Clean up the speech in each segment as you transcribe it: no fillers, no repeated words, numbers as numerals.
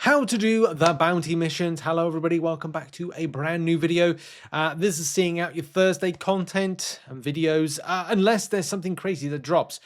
How to do the bounty missions. Hello everybody, welcome back to a brand new video. This is seeing out your Thursday content and videos, unless there's something crazy that drops.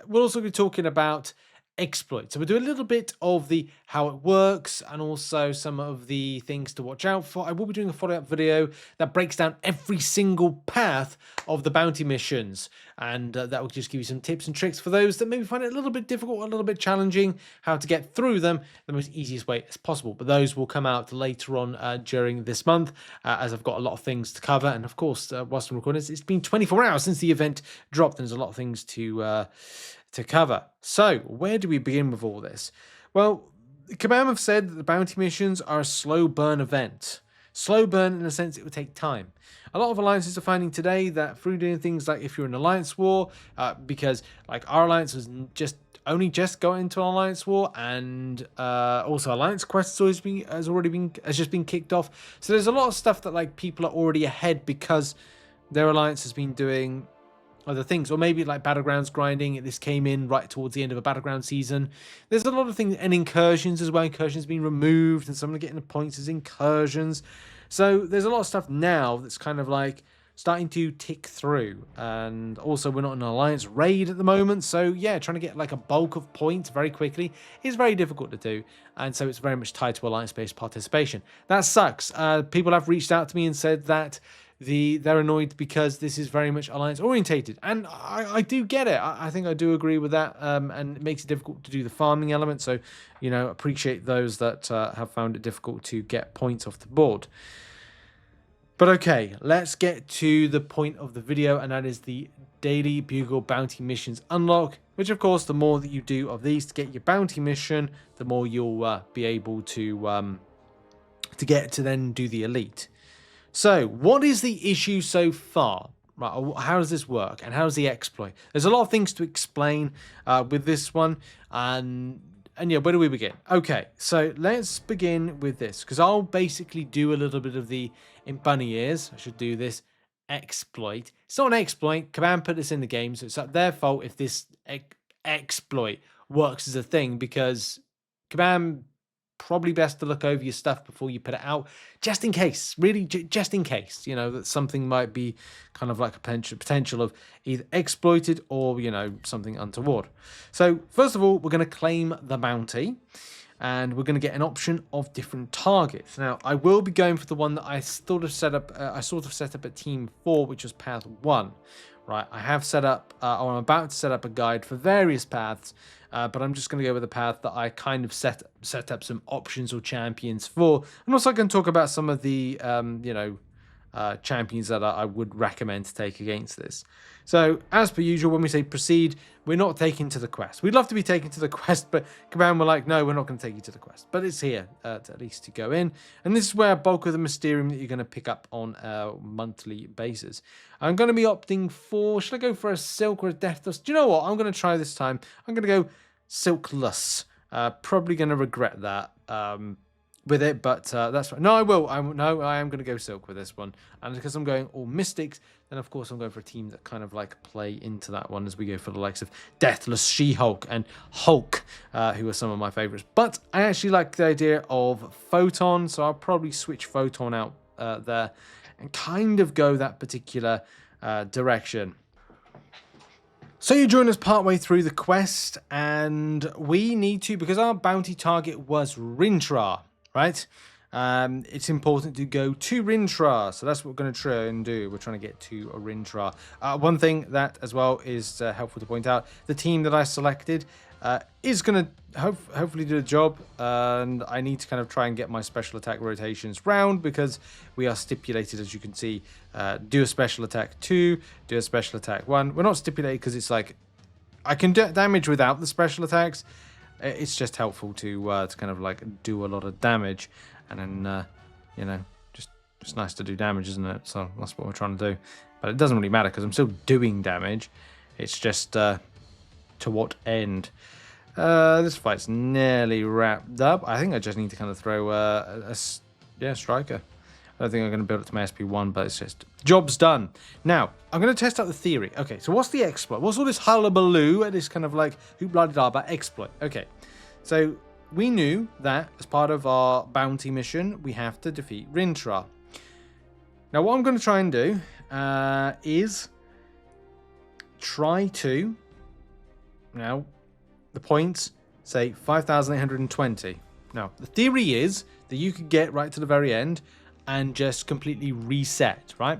We'll also be talking about exploits. So we'll do a little bit of the how it works and also some of the things to watch out for. I will be doing a follow-up video that breaks down every single path of the bounty missions, and that will just give you some tips and tricks for those that maybe find it a little bit difficult, a little bit challenging, how to get through them the most easiest way as possible. But those will come out later on during this month, as I've got a lot of things to cover. And of course, whilst I'm recording this, it's been 24 hours since the event dropped, and there's a lot of things to cover. So where do we begin with all this? Well, Kabam have said that the bounty missions are a slow burn event. Slow burn in the sense it would take time. A lot of alliances are finding today that through doing things like if you're in alliance war, because like our alliance was only just got into an alliance war, and also alliance quests has just been kicked off. So there's a lot of stuff that like people are already ahead because their alliance has been doing other things, or maybe like battlegrounds grinding. This came in right towards the end of a battleground season. There's a lot of things, and incursions as well. Incursions being removed, and some are getting the points as incursions. So there's a lot of stuff now that's kind of like starting to tick through. And also we're not in an alliance raid at the moment, so yeah, trying to get like a bulk of points very quickly is very difficult to do, and so it's very much tied to alliance-based participation. That sucks. People have reached out to me and said that they're annoyed because this is very much alliance orientated, and I do get it. I think I do agree with that, and it makes it difficult to do the farming element. So, you know, appreciate those that have found it difficult to get points off the board. But okay, let's get to the point of the video, and that is the daily bugle bounty missions unlock, which of course the more that you do of these to get your bounty mission, the more you'll be able to get to then do the elite. So, what is the issue so far? Right, how does this work, and how does the exploit? There's a lot of things to explain with this one, and yeah, where do we begin? Okay, so let's begin with this, because I'll basically do a little bit of the, in bunny ears, I should do this, exploit. It's not an exploit, Kabam put this in the game, so it's not their fault if this exploit works as a thing, because Kabam, probably best to look over your stuff before you put it out, just in case, really, just in case, you know, that something might be kind of like a potential of either exploited or, you know, something untoward. So first of all, we're going to claim the bounty, and we're going to get an option of different targets. Now, I will be going for the one that I sort of set up at Team 4, which was Path 1. Right, I have set up, or I'm about to set up a guide for various paths, but I'm just going to go with a path that I kind of set up some options or champions for. And also I can talk about some of the, you know, champions that I would recommend to take against this. So, as per usual, when we say proceed, we're not taken to the quest. We'd love to be taken to the quest, but Kabam were like, no, we're not going to take you to the quest. But it's here, at least to go in. And this is where a bulk of the Mysterium that you're going to pick up on a monthly basis. I'm going to be opting for, should I go for a Silk or a Deathless? Do you know what? I'm going to try this time. I'm going to go Silkless. Probably going to regret that. With it, but that's right. No, I will. I am going to go Silk with this one, and because I'm going all Mystics, then of course I'm going for a team that kind of like play into that one as we go for the likes of Deathless, She-Hulk, and Hulk, who are some of my favorites. But I actually like the idea of Photon, so I'll probably switch Photon out there and kind of go that particular direction. So you join us partway through the quest, and we need to, because our bounty target was Rintrah. Right, it's important to go to Rintrah, so that's what we're going to try and do. We're trying to get to a Rintrah. One thing that as well is helpful to point out, the team that I selected is going to hopefully do the job, and I need to kind of try and get my special attack rotations round, because we are stipulated, as you can see, do a special attack 2, do a special attack 1. We're not stipulated because it's like I can do damage without the special attacks. It's just helpful to kind of like do a lot of damage, and then you know, just nice to do damage, isn't it? So that's what we're trying to do. But it doesn't really matter because I'm still doing damage. It's just to what end? This fight's nearly wrapped up. I think I just need to kind of throw a striker. I don't think I'm going to build it to my SP1, but it's just job's done. Now, I'm going to test out the theory. Okay, so what's the exploit? What's all this hullabaloo and this kind of like hoopla-de-da about exploit? Okay, so we knew that as part of our bounty mission, we have to defeat Rintrah. Now, what I'm going to try and do is try to, now, the points say 5,820. Now, the theory is that you could get right to the very end and just completely reset, right?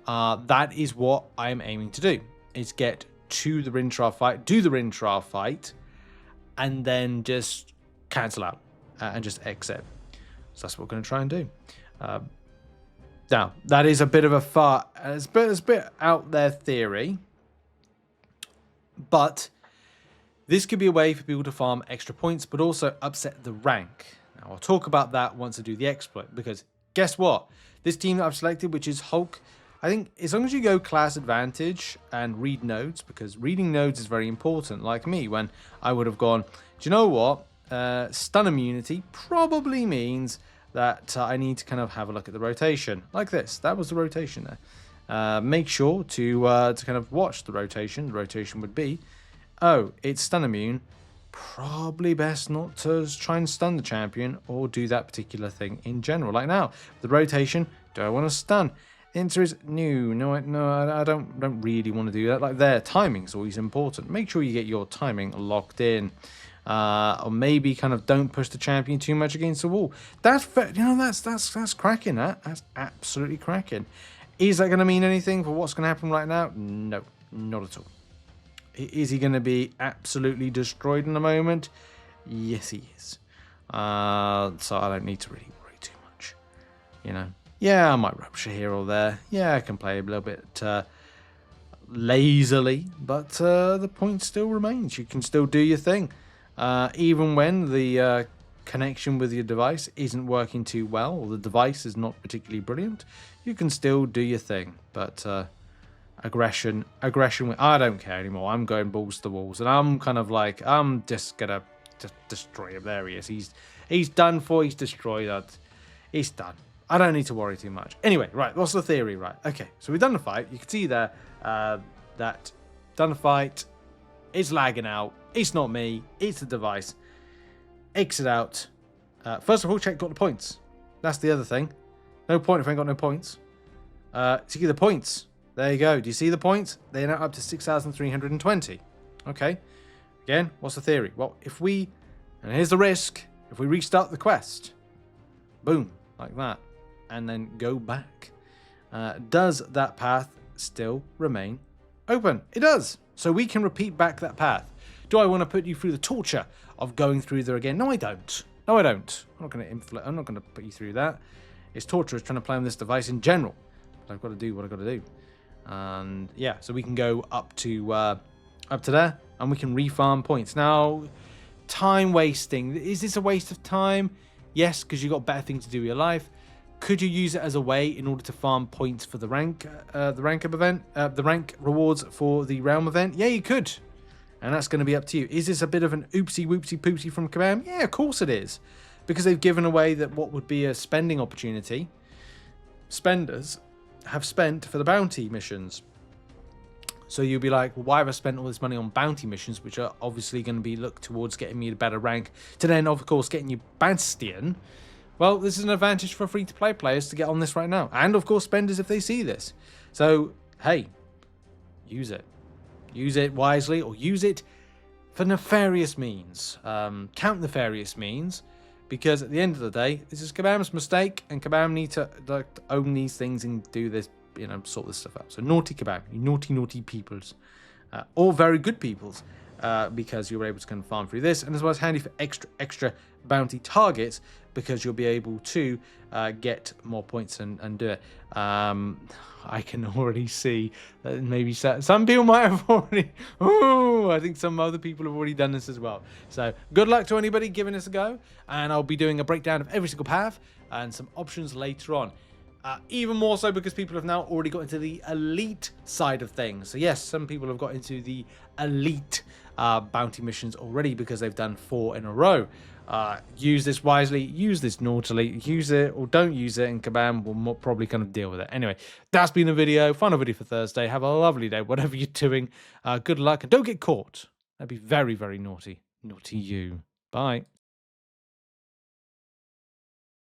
That is what I'm aiming to do, is get to the Rintrah fight, do the Rintrah fight, and then just cancel out and just exit. So that's what we're going to try and do. Now, that is a bit of it's a bit out there theory, but this could be a way for people to farm extra points, but also upset the rank. Now, I'll talk about that once I do the exploit, because guess what? This team that I've selected, which is Hulk, I think as long as you go class advantage and read nodes, because reading nodes is very important, like me, when I would have gone, do you know what? Stun immunity probably means that I need to kind of have a look at the rotation, like this. That was the rotation there. Make sure to kind of watch the rotation. The rotation would be, oh, it's stun immune. Probably best not to try and stun the champion or do that particular thing in general. Like now, the rotation, do I want to stun? Enter is new. No, I don't really want to do that. Like there, timing is always important. Make sure you get your timing locked in. Or maybe kind of don't push the champion too much against the wall. That's fair. You know, that's cracking. That's absolutely cracking. Is that going to mean anything for what's going to happen right now? No, not at all. Is he going to be absolutely destroyed in a moment? Yes, he is. So I don't need to really worry too much. You know, yeah, I might rupture here or there. Yeah, I can play a little bit lazily, but the point still remains. You can still do your thing. Even when the connection with your device isn't working too well, or the device is not particularly brilliant, you can still do your thing. But aggression, I don't care anymore. I'm going balls to the walls, and I'm kind of like, I'm just gonna destroy him. There he is. He's done for. He's destroyed. He's done. I don't need to worry too much. Anyway, right, what's the theory? Right, okay, so we've done the fight. You can see there that done the fight. It's lagging out. It's not me. It's the device. Exit out. First of all, check got the points. That's the other thing. No point if I ain't got no points. So you get the points. There you go. Do you see the points? They're now up to 6,320. Okay. Again, what's the theory? Well, if we... And here's the risk. If we restart the quest. Boom. Like that. And then go back. Does that path still remain open? It does. So we can repeat back that path. Do I want to put you through the torture of going through there again? No, I don't. No, I don't. I'm not going to put you through that. It's torturous trying to play on this device in general. But I've got to do what I've got to do. And yeah, so we can go up to there, and we can refarm points. Now, time wasting. Is this a waste of time? Yes, because you've got better things to do with your life. Could you use it as a way in order to farm points for the rank event, the rank rewards for the realm event? Yeah, you could. And that's going to be up to you. Is this a bit of an oopsie whoopsie poopsie from Kabam? Yeah, of course it is. Because they've given away that what would be a spending opportunity. Spenders have spent for the bounty missions. So you'll be like, well, why have I spent all this money on bounty missions, which are obviously going to be looked towards getting me a better rank, to then, of course, getting you Bastion? Well, this is an advantage for free-to-play players to get on this right now. And, of course, spenders if they see this. So, hey, use it. Use it wisely, or use it for nefarious means. Count nefarious means, because at the end of the day, this is Kabam's mistake, and Kabam need to own these things and do this, you know, sort this stuff out. So naughty Kabam, you naughty, naughty peoples, or very good peoples, because you're able to kind of farm through this, and as well as handy for extra bounty targets, because you'll be able to get more points and do it. I can already see that maybe some people might have already... Ooh, I think some other people have already done this as well. So good luck to anybody giving this a go. And I'll be doing a breakdown of every single path and some options later on. Even more so because people have now already got into the elite side of things. So yes, some people have got into the elite bounty missions already because they've done 4 in a row. Use this wisely, use this naughtily, use it or don't use it, and Kabam will probably kind of deal with it. Anyway, that's been the video. Final video for Thursday. Have a lovely day, whatever you're doing. Good luck, and don't get caught. That'd be very, very naughty. Naughty you. Bye.